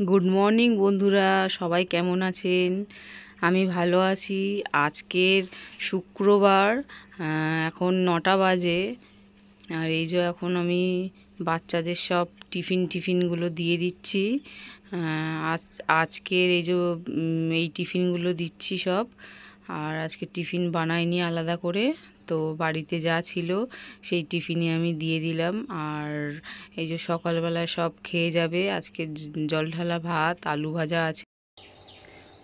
Good morning বন্ধুরা, সবাই কেমন আছেন? আমি ভালো আছি। আজকের শুক্রবার, এখন 9টা বাজে। আর এই যে এখন আমি বাচ্চাদের সব টিফিনগুলো দিয়ে দিচ্ছি। আজকের এই যে এই টিফিনগুলো দিচ্ছি সব। আর আজকে টিফিন বানাইনি আলাদা করে, তো বাড়িতে যা ছিল সেই টিফিনে আমি দিয়ে দিলাম। আর এই যে সকালবেলায় সব খেয়ে যাবে। আজকে জল ঢালা ভাত, আলু ভাজা আছে।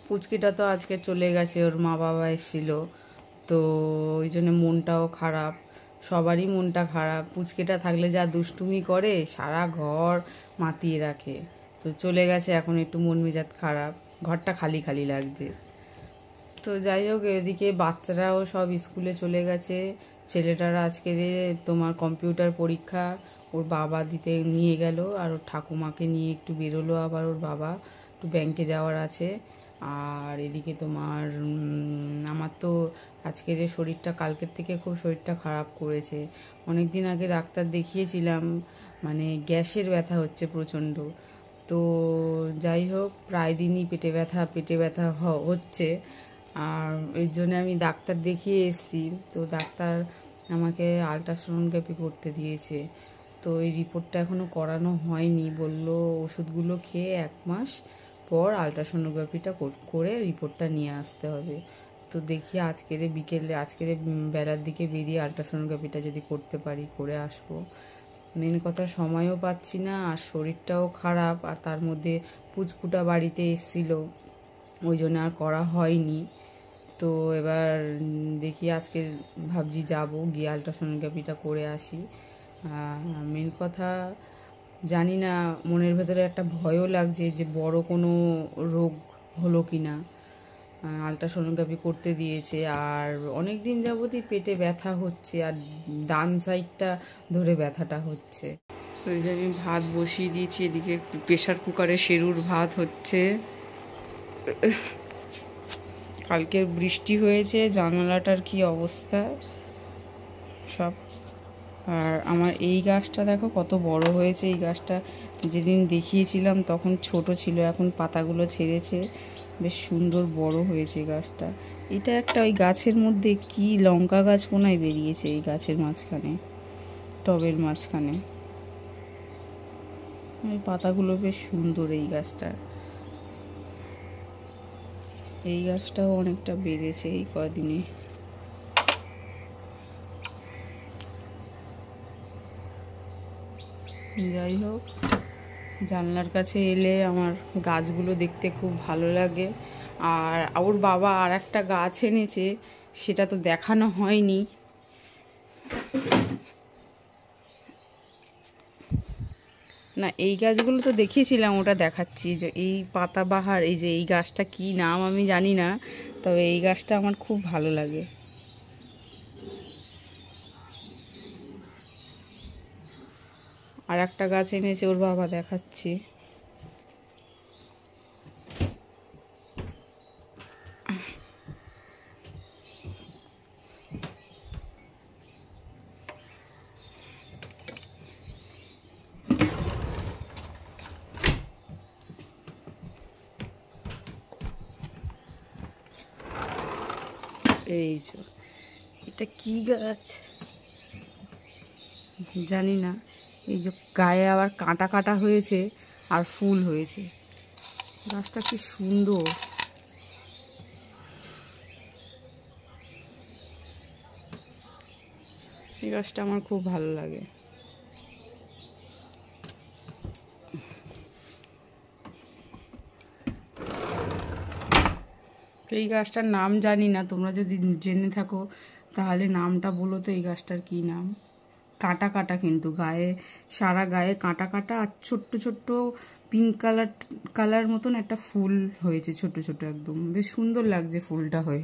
পুচকিটা তো আজকে চলে গেছে, ওর মা বাবা এসেছিল, তো ওই জন্য মনটাও খারাপ। সবারই মনটা খারাপ। পুচকিটা থাকলে যা দুষ্টুমি করে, সারা ঘর মাতিয়ে রাখে। তো চলে গেছে, এখন একটু মন মেজাজ খারাপ, ঘরটা খালি খালি লাগছে। তো যাই হোক, এদিকে বাচ্চারাও সব স্কুলে চলে গেছে। ছেলেটার আজকে তোমার কম্পিউটার পরীক্ষা, ওর বাবা দিতে নিয়ে গেল। আর ওর ঠাকুমাকে নিয়ে একটু বেরোলো, আবার ওর বাবা একটু ব্যাংকে যাওয়ার আছে। আর এদিকে তোমার আমার তো আজকের শরীরটা কালকের থেকে খুব শরীরটা খারাপ করেছে। অনেক দিন আগে ডাক্তার দেখিয়েছিলাম, মানে গ্যাসের ব্যথা হচ্ছে প্রচণ্ড। তো যাই হোক, প্রায় দিনই পেটে ব্যথা হচ্ছে। আর এই জন্য আমি ডাক্তার দেখিয়ে এসেছি। তো ডাক্তার আমাকে আলট্রাসোনোগ্রাফি করতে দিয়েছে। তো এই রিপোর্টটা এখনও করানো হয়নি, বললো ওষুধগুলো খেয়ে 1 মাস পর আলট্রাসোনোগ্রাফিটা করে রিপোর্টটা নিয়ে আসতে হবে। তো দেখি আজকের বেলার দিকে বেরিয়ে আলট্রাসোনোগ্রাফিটা যদি করতে পারি, করে আসবো। মেন কথা, সময়ও পাচ্ছি না, আর শরীরটাও খারাপ, আর তার মধ্যে পুচকুটা বাড়িতে এসেছিল, ওই জন্য আর করা হয়নি। তো এবার দেখি আজকে ভাবছি যাব, গিয়ে আলট্রাসোনোগ্রাফিটা করে আসি। মেন কথা, জানি না, মনের ভেতরে একটা ভয়ও লাগছে যে বড় কোনো রোগ হলো কি না। আলট্রাসোনোগ্রাফি করতে দিয়েছে, আর অনেক দিন যাবতই পেটে ব্যথা হচ্ছে, আর ডান সাইডটা ধরে ব্যথাটা হচ্ছে। তো এই যে আমি ভাত বসিয়ে দিয়েছি, এদিকে প্রেশার কুকারে সেরুর ভাত হচ্ছে। কালকের বৃষ্টি হয়েছে, জানালাটার কি অবস্থা সব। আর আমার এই গাছটা দেখো কত বড় হয়েছে। এই গাছটা যেদিন দেখিয়েছিলাম তখন ছোট ছিল, এখন পাতাগুলো ছেড়েছে, বেশ সুন্দর বড় হয়েছে গাছটা। এটা একটা ওই গাছের মধ্যে কি লঙ্কা গাছ কোনায় বেরিয়েছে, এই গাছের মাঝখানে, টবের মাঝখানে। এই পাতাগুলো বেশ সুন্দর এই গাছটার। এই গাছটাও অনেকটা বেড়েছে এই কদিনে। যাই হোক, জানলার কাছে এলে আমার গাছগুলো দেখতে খুব ভালো লাগে। আর ওর বাবা আর একটা গাছ এনেছে, সেটা তো দেখানো হয়নি। না, এই গাছগুলো তো দেখিয়েছিলাম, ওটা দেখাচ্ছি। যে এই পাতাবাহার, এই যে এই গাছটা কি নাম আমি জানি না, তবে এই গাছটা আমার খুব ভালো লাগে। আর একটা গাছ এনেছে ওর বাবা, দেখাচ্ছি। এই যে এটা কি গাছ জানি না। এই যে গায়ে আবার কাঁটা কাটা হয়েছে, আর ফুল হয়েছে। গাছটা কি সুন্দর। এই গাছটা আমার খুব ভালো লাগে। এই গাছটার নাম জানি না, তোমরা যদি জেনে থাকো তাহলে নামটা বলো তো, এই গাছটার কি নাম। কাঁটা কাটা, কিন্তু গায়ে, সারা গায়ে কাঁটা কাটা, আর ছোট্ট ছোট্ট পিঙ্ক কালার মতন একটা ফুল হয়েছে, ছোট ছোট একদম, বেশ সুন্দর লাগছে ফুলটা হয়ে।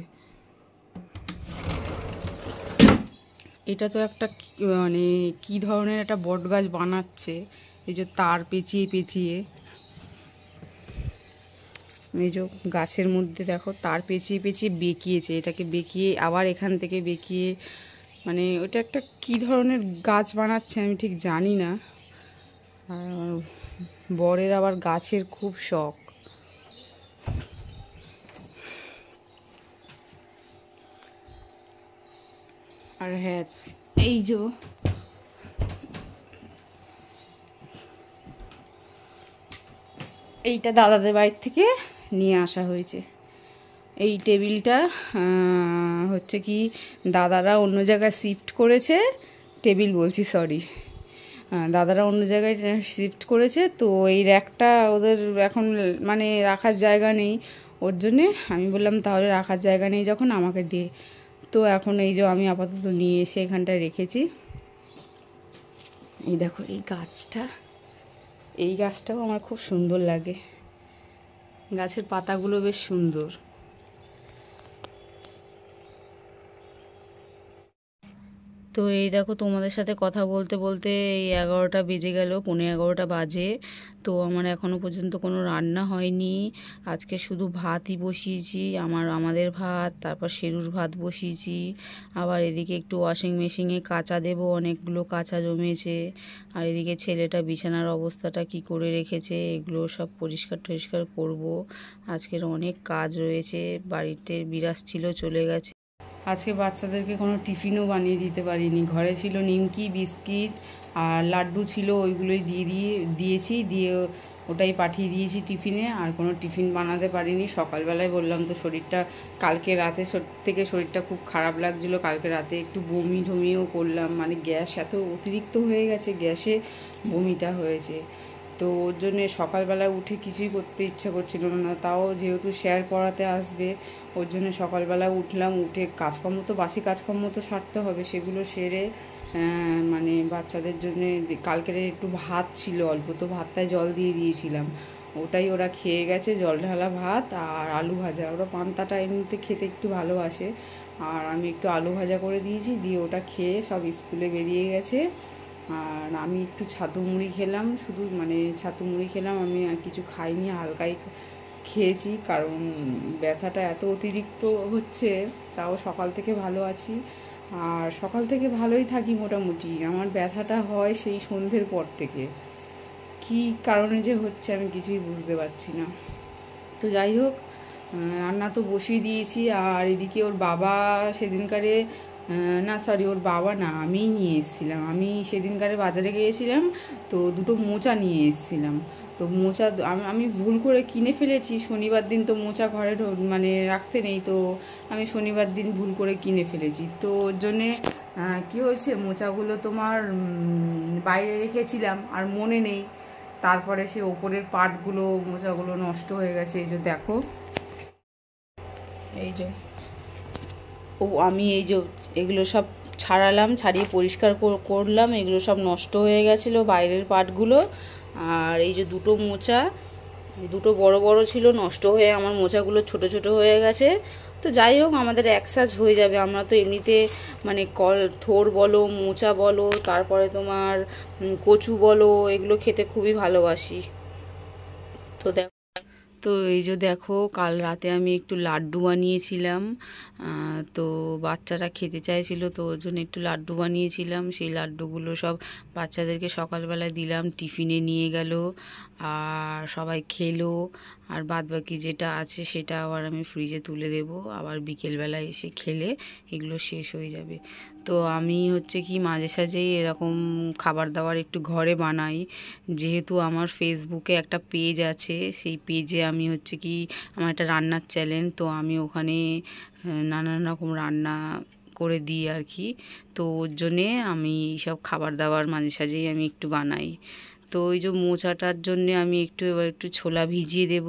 এটা তো একটা মানে কি ধরনের একটা বট গাছ বানাচ্ছে, এই যে তার পেঁচিয়ে পেঁচিয়ে, এই যে গাছের মধ্যে দেখো তার পেঁচিয়ে পেঁচিয়ে বেঁকিয়েছে, এটাকে বেঁকিয়ে আবার এখান থেকে বেঁকিয়ে, মানে ওটা একটা কি ধরনের গাছ বানাচ্ছে আমি ঠিক জানি না। আর বরের আবার গাছের খুব শখ। আর হ্যাঁ, এই যে এইটা দাদাদের বাড়ির থেকে নিয়ে আসা হয়েছে। এই টেবিলটা হচ্ছে কি দাদারা অন্য জায়গায় শিফট করেছে, টেবিল বলছি সরি, দাদারা অন্য জায়গায় শিফট করেছে, তো এই র্যাকটা ওদের এখন মানে রাখার জায়গা নেই, ওর জন্যে আমি বললাম তাহলে রাখার জায়গা নেই যখন আমাকে দে। তো এখন এই যে আমি আপাতত নিয়ে এসে এখানটায় রেখেছি। এই দেখো এই গাছটাও আমার খুব সুন্দর লাগে, গাছের পাতাগুলো বেশ সুন্দর। তো এই দেখো তোমাদের সাথে কথা বলতে বলতে এই 11টা বেজে গেল, 11:15 বাজে। তো আমার এখনও পর্যন্ত কোনো রান্না হয়নি। আজকে শুধু ভাতই বসিয়েছি, আমাদের ভাত, তারপর শেরুর ভাত বসিয়েছি। আবার এদিকে একটু ওয়াশিং মেশিনে কাচা দেবো, অনেকগুলো কাচা জমেছে। আর এদিকে ছেলেটা বিছানার অবস্থাটা কি করে রেখেছে, এগুলো সব পরিষ্কার টরিষ্কার করব। আজকের অনেক কাজ রয়েছে, বাড়িতে বিরাজ ছিল চলে গেছে। আজকে বাচ্চাদেরকে কোনো টিফিনও বানিয়ে দিতে পারিনি, ঘরে ছিল নিমকি বিস্কিট আর লাড্ডু ছিল, ওইগুলোই দিয়েছি, দিয়ে ওটাই পাঠিয়ে দিয়েছি টিফিনে। আর কোনো টিফিন বানাতে পারিনি। সকালবেলায় বললাম তো শরীরটা, কালকে রাতে থেকে শরীরটা খুব খারাপ লাগছিলো, কালকে রাতে একটু বমি ঠমিও করলাম, মানে গ্যাস এত অতিরিক্ত হয়ে গেছে, গ্যাসে বমিটা হয়েছে। তো ওর জন্যে সকালবেলায় উঠে কিছুই করতে ইচ্ছা করছিল না, তাও যেহেতু স্যার পড়াতে আসবে ওর জন্য সকালবেলা উঠলাম, উঠে কাজকর্ম তো বাসি কাজকর্ম তো সারতে হবে, সেগুলো সেরে মানে বাচ্চাদের জন্যে কালকের একটু ভাত ছিল অল্প, তো ভাতটায় জল দিয়ে দিয়েছিলাম, ওটাই ওরা খেয়ে গেছে, জল ঢালা ভাত আর আলু ভাজা। ওরা পান্তাটা এমনিতে খেতে একটু ভালোবাসে, আর আমি একটু আলু ভাজা করে দিয়েছি, দিয়ে ওটা খেয়ে সব স্কুলে বেরিয়ে গেছে। আর আমি একটু ছাতু মুড়ি খেলাম, শুধু মানে ছাতু মুড়ি খেলাম, আমি আর কিছু খাইনি, হালকাই খেয়েছি, কারণ ব্যথাটা এত অতিরিক্ত হচ্ছে। তাও সকাল থেকে ভালো আছি, আর সকাল থেকে ভালোই থাকি মোটামুটি। আমার ব্যথাটা হয় সেই সন্ধ্যের পর থেকে, কি কারণে যে হচ্ছে আমি কিছুই বুঝতে পারছি না। তো যাই হোক, রান্না তো বসিয়ে দিয়েছি। আর এদিকে ওর বাবা সেদিনকারে, না সরি ওর বাবা না, আমিই নিয়ে এসেছিলাম, আমি সেদিনকারে বাজারে গিয়েছিলাম, তো দুটো মোচা নিয়ে এসেছিলাম। তো মোচা আমি ভুল করে কিনে ফেলেছি, শনিবার দিন তো মোচা ঘরে মানে রাখতে নেই, তো আমি শনিবার দিন ভুল করে কিনে ফেলেছি। তো ওর জন্যে কী হয়েছে, মোচাগুলো তোমার বাইরে রেখেছিলাম আর মনে নেই, তারপরে সে ওপরের পাটগুলো মোচাগুলো নষ্ট হয়ে গেছে। এই যে দেখো, এই যে আমি এই যে এগুলো সব ছাড়ালাম, ছাড়িয়ে পরিষ্কার করলাম, এগুলো সব নষ্ট হয়ে গেছিলো বাইরের পাটগুলো। আর এই যে দুটো মোচা, দুটো বড় বড় ছিল, নষ্ট হয়ে আমার মোচাগুলো ছোট ছোট হয়ে গেছে। তো যাই হোক, আমাদের একসাজ হয়ে যাবে, আমরা তো এমনিতে মানে থোর বলো, মোচা বলো, তারপরে তোমার কচু বলো, এগুলো খেতে খুবই ভালোবাসি। তো তো এই যে দেখো, কাল রাতে আমি একটু লাড্ডু বানিয়েছিলাম, তো বাচ্চারা খেতে চাইছিল, তো ওর জন্য একটু লাড্ডু বানিয়েছিলাম। সেই লাড্ডুগুলো সব বাচ্চাদেরকে সকালবেলায় দিলাম, টিফিনে নিয়ে গেল, আর সবাই খেলো। আর বাদবাকি যেটা আছে সেটা আবার আমি ফ্রিজে তুলে দেব, আবার বিকেলবেলায় এসে খেলে এগুলো শেষ হয়ে যাবে। তো আমি হচ্ছে কি মাঝে সাঝেই এরকম খাবার দাবার একটু ঘরে বানাই, যেহেতু আমার ফেসবুকে একটা পেজ আছে, সেই পেজে আমি হচ্ছে কি আমার একটা রান্নার চ্যানেল, তো আমি ওখানে নানান রকম রান্না করে দিই আর কি। তো ওর জন্যে আমি সব খাবার দাবার মাঝে সাঝেই আমি একটু বানাই। তো ওই যে মোচাটার জন্যে আমি এবার একটু ছোলা ভিজিয়ে দেব।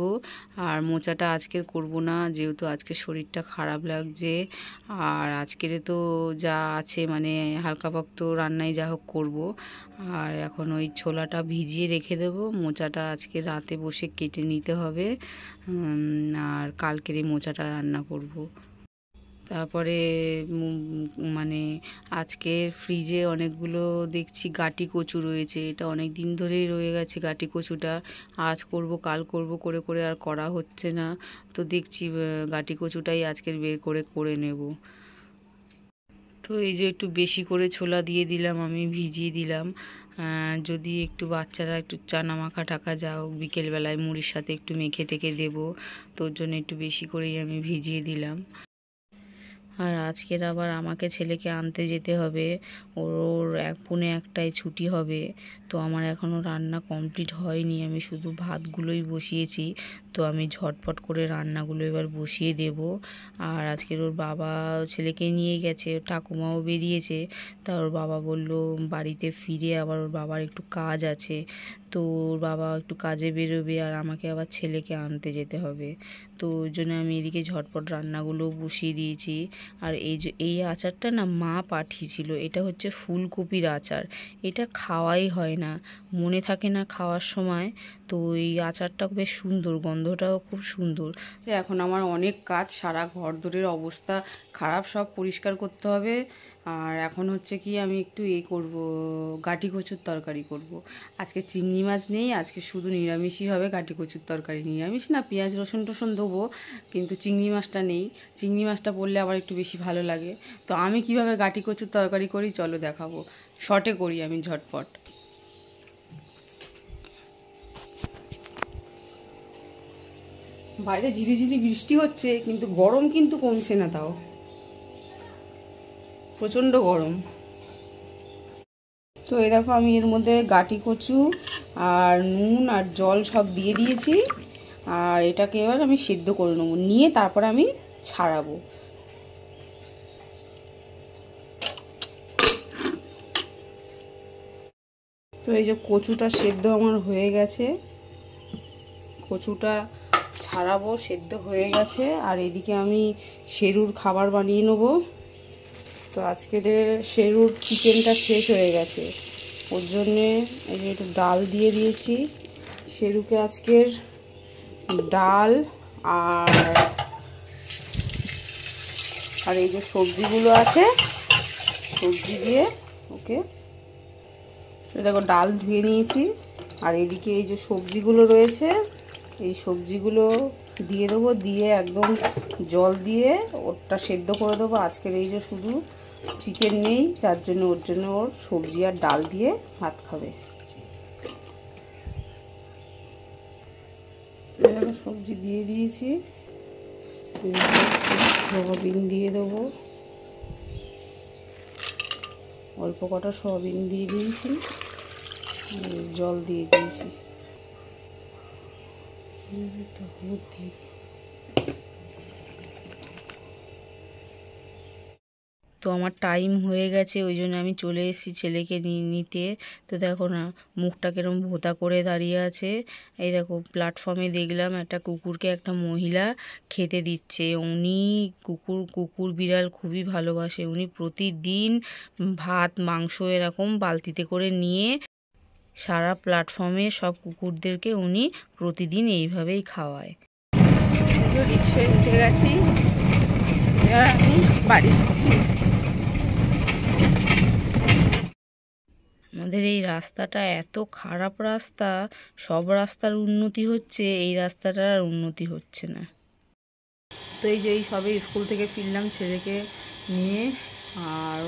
আর মোচাটা আজকের করব না, যেহেতু আজকে শরীরটা খারাপ লাগছে, আর আজকের তো যা আছে মানে হালকা পাক্ত রান্নাই যা হোক করবো। আর এখন ওই ছোলাটা ভিজিয়ে রেখে দেবো, মোচাটা আজকে রাতে বসে কেটে নিতে হবে, আর কালকের এই মোচাটা রান্না করব। তারপরে মানে আজকের ফ্রিজে অনেকগুলো দেখছি গাটি কচু রয়েছে, এটা অনেক দিন ধরেই রয়ে গেছে গাটি কচুটা, আজ করব কাল করব করে করে আর করা হচ্ছে না। তো দেখছি গাটি কচুটাই আজকের বের করে নেব। তো এই যে একটু বেশি করে ছোলা দিয়ে দিলাম, আমি ভিজিয়ে দিলাম, যদি একটু বাচ্চারা একটু চানা মাখা টাকা যাও বিকেলবেলায় মুড়ির সাথে একটু মেখে টেকে দেবো, তোর জন্য একটু বেশি করেই আমি ভিজিয়ে দিলাম। আর আজকের আবার আমাকে ছেলেকে আনতে যেতে হবে, ওর 1:45টায় ছুটি হবে। তো আমার এখনও রান্না কমপ্লিট হয়নি, আমি শুধু ভাতগুলোই বসিয়েছি। তো আমি ঝটপট করে রান্নাগুলো এবার বসিয়ে দেব। আর আজকের ওর বাবা ছেলেকে নিয়ে গেছে, ঠাকুমাও বেরিয়েছে। তা ওর বাবা বলল বাড়িতে ফিরে আবার ওর বাবার একটু কাজ আছে, তো ওর বাবা একটু কাজে বেরোবে আর আমাকে আবার ছেলেকে আনতে যেতে হবে। তো ওই জন্য আমি এদিকে ঝটপট রান্নাগুলো বসিয়ে দিয়েছি। আর এই আচারটা না মা পাঠিয়েছিল, এটা হচ্ছে ফুলকপির আচার। এটা খাওয়াই হয় না, মনে থাকে না খাওয়ার সময়। তো এই আচারটা বেশ সুন্দর, গন্ধটাও খুব সুন্দর। এখন আমার অনেক কাজ, সারা ঘর দোরের অবস্থা খারাপ, সব পরিষ্কার করতে হবে। আর এখন হচ্ছে কি আমি একটু করব, গাটি কচুর তরকারি করব। আজকে চিংড়ি মাছ নেই, আজকে শুধু নিরামিষই হবে। গাটি কচুর তরকারি নিরামিষ না, পেঁয়াজ রসুন টসুন দেবো, কিন্তু চিংড়ি মাছটা নেই। চিংড়ি মাছটা পড়লে আবার একটু বেশি ভালো লাগে। তো আমি কিভাবে গাটি কচুর তরকারি করি চলো দেখাবো, শর্টে করি আমি ঝটপট। বাইরে ঝিরিঝিরি বৃষ্টি হচ্ছে, কিন্তু গরম কিন্তু কমছে না, তাও প্রচণ্ড গরম। তো এই দেখো আমি এর মধ্যে গাটি কচু আর নুন আর জল সব দিয়ে দিয়েছি। আর এটাকে এবার আমি সেদ্ধ করে নেবো, নিয়ে তারপর আমি ছাড়াবো। তো এই যে কচুটা সেদ্ধ আমার হয়ে গেছে, কচুটা ছাড়াবো, সেদ্ধ হয়ে গেছে। আর এদিকে আমি শেরুর খাবার বানিয়ে নেবো। তো আজকের শেরুর চিকেনটা শেষ হয়ে গেছে, ওর জন্যে এই যে একটু ডাল দিয়ে দিয়েছি শেরুকে। আজকের ডাল আর এই যে সবজিগুলো আছে, সবজি দিয়ে ওকে দেখো ডাল ধুয়ে নিয়েছি। আর এদিকে এই যে সবজিগুলো রয়েছে, এই সবজিগুলো দিয়ে দেবো, দিয়ে একদম জল দিয়ে ওরটা সেদ্ধ করে দেবো। আজকের এই যে শুধু চিকেন নেই, যার জন্য ওর জন্য ওর সবজি আর ডাল দিয়ে ভাত খাবে। সবজি দিয়ে দিয়েছি, সয়াবিন দিয়ে দেবো, অল্প কটা সয়াবিন দিয়ে দিয়েছি, জল দিয়ে দিয়েছি। তো আমার টাইম হয়ে গেছে, ওই জন্য আমি চলে এসেছি ছেলেকে নিতে। তো দেখো না মুখটা কিরম ভোঁতা করে দাঁড়িয়ে আছে। এই দেখো প্ল্যাটফর্মে দেখলাম একটা কুকুরকে একটা মহিলা খেতে দিচ্ছে। উনি কুকুর বিড়াল খুবই ভালোবাসে, উনি প্রতিদিন ভাত মাংস এরকম বালতিতে করে নিয়ে সারা প্ল্যাটফর্মে সব কুকুরদেরকে উনি প্রতিদিন এইভাবেই খাওয়ায়। রিক্সায় উঠে গেছি, আমি বাড়ি ফিরছি। আমাদের এই রাস্তাটা এত খারাপ রাস্তা, সব রাস্তার উন্নতি হচ্ছে, এই রাস্তাটার আর উন্নতি হচ্ছে না। তো এই যে এই সবে স্কুল থেকে ফিরলাম ছেলেকে নিয়ে। আর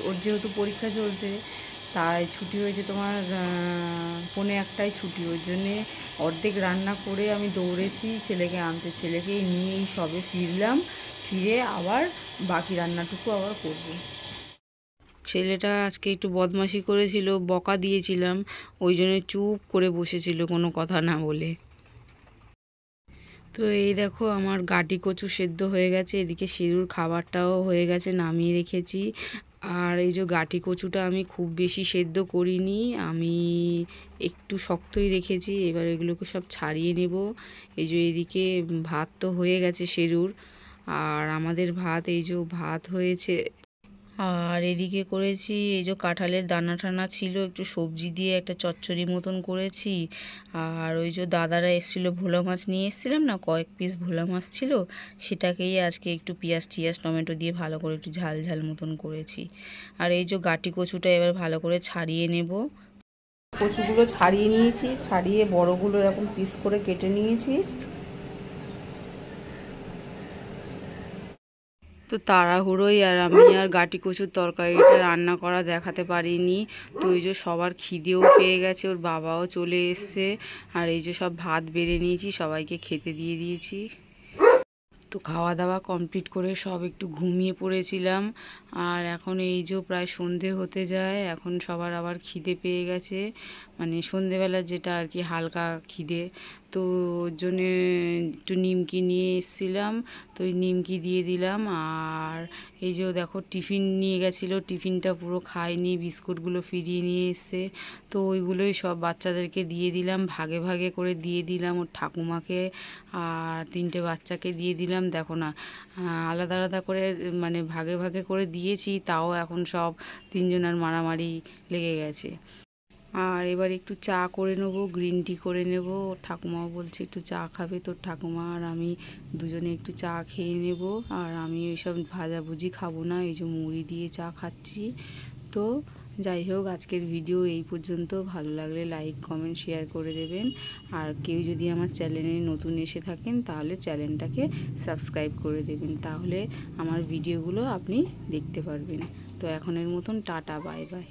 ওর যেহেতু পরীক্ষা চলছে, তাই ছুটি হয়েছে তোমার 1:45টায় ছুটি, ওই জন্যে অর্ধেক রান্না করে আমি দৌড়েছি ছেলেকে আনতে। ছেলেকে নিয়েই সবে ফিরলাম, ফিরে আবার বাকি রান্নাটুকু আবার করব। ছেলেটা আজকে একটু বদমাশি করেছিল, বকা দিয়েছিলাম, ওই জন্য চুপ করে বসেছিল কোনো কথা না বলে। তো এই দেখো আমার গাটি কচু সেদ্ধ হয়ে গেছে, এদিকে শেরুর খাবারটাও হয়ে গেছে, নামিয়ে রেখেছি। আর এই যে গাটি কচুটা আমি খুব বেশি সেদ্ধ করিনি, আমি একটু শক্তই রেখেছি। এবার এগুলোকে সব ছাড়িয়ে নেব। এই যে এদিকে ভাত তো হয়ে গেছে শেরুর, আর আমাদের ভাত, এই যে ভাত হয়েছে। আর এদিকে করেছি এই যে কাঁঠালের দানা টানা ছিল, একটু সবজি দিয়ে একটা চচ্চড়ি মতন করেছি। আর ওই যে দাদারা এসেছিলো, ভোলা মাছ নিয়ে এসেছিলাম না, কয়েক পিস ভোলা মাছ ছিল, সেটাকেই আজকে একটু পেঁয়াজ টমেটো দিয়ে ভালো করে একটু ঝাল ঝাল মতন করেছি। আর এই যে গাটি কচুটা এবার ভালো করে ছাড়িয়ে নেব। কচুগুলো ছাড়িয়ে নিয়েছি, ছাড়িয়ে বড়গুলো এরকম পিস করে কেটে নিয়েছি। তো তাড়াহুড়োই আর আমি আর গাটি কচুর তরকারিটা রান্না করা দেখাতে পারিনি। তো এই যে সবার খিদেও পেয়ে গেছে, ওর বাবাও চলে এসছে। আর এই যে সব ভাত বেড়ে নিয়েছি, সবাইকে খেতে দিয়ে দিয়েছি। তো খাওয়া দাওয়া কমপ্লিট করে সব একটু ঘুমিয়ে পড়েছিলাম। আর এখন এই যে প্রায় সন্ধে হতে যায়, এখন সবার আবার খিদে পেয়ে গেছে, মানে সন্ধেবেলার যেটা আর কি হালকা খিদে। তো ওর জন্যে একটু নিমকি নিয়ে এসেছিলাম, তো ওই নিমকি দিয়ে দিলাম। আর এই যে দেখো টিফিন নিয়ে গেছিলো, টিফিনটা পুরো খায়নি, বিস্কুটগুলো ফিরিয়ে নিয়ে এসছে। তো ওইগুলোই সব বাচ্চাদেরকে দিয়ে দিলাম, ভাগে ভাগে করে দিয়ে দিলাম, ওর ঠাকুমাকে আর 3টে বাচ্চাকে দিয়ে দিলাম। দেখো না, আলাদা আলাদা করে মানে ভাগে ভাগে করে দিয়েছি, তাও এখন সব 3জনের মারামারি লেগে গেছে। আর এবার একটু চা করে নেবো, গ্রিন টি করে নেব। ঠাকুমাও বলছে একটু চা খাবে, তোর ঠাকুমা আর আমি দুজনে একটু চা খেয়ে নেব। আর আমি ওইসব ভাজাভুজি খাবো না, এই যে মুড়ি দিয়ে চা খাচ্ছি। তো যাই হোক, আজকের ভিডিও এই পর্যন্ত। ভালো লাগলে লাইক কমেন্ট শেয়ার করে দেবেন। আর কেউ যদি আমার চ্যানেলে নতুন এসে থাকেন তাহলে চ্যানেলটাকে সাবস্ক্রাইব করে দেবেন, তাহলে আমার ভিডিওগুলো আপনি দেখতে পারবেন। তো এখনের মতন টাটা, বাই বাই।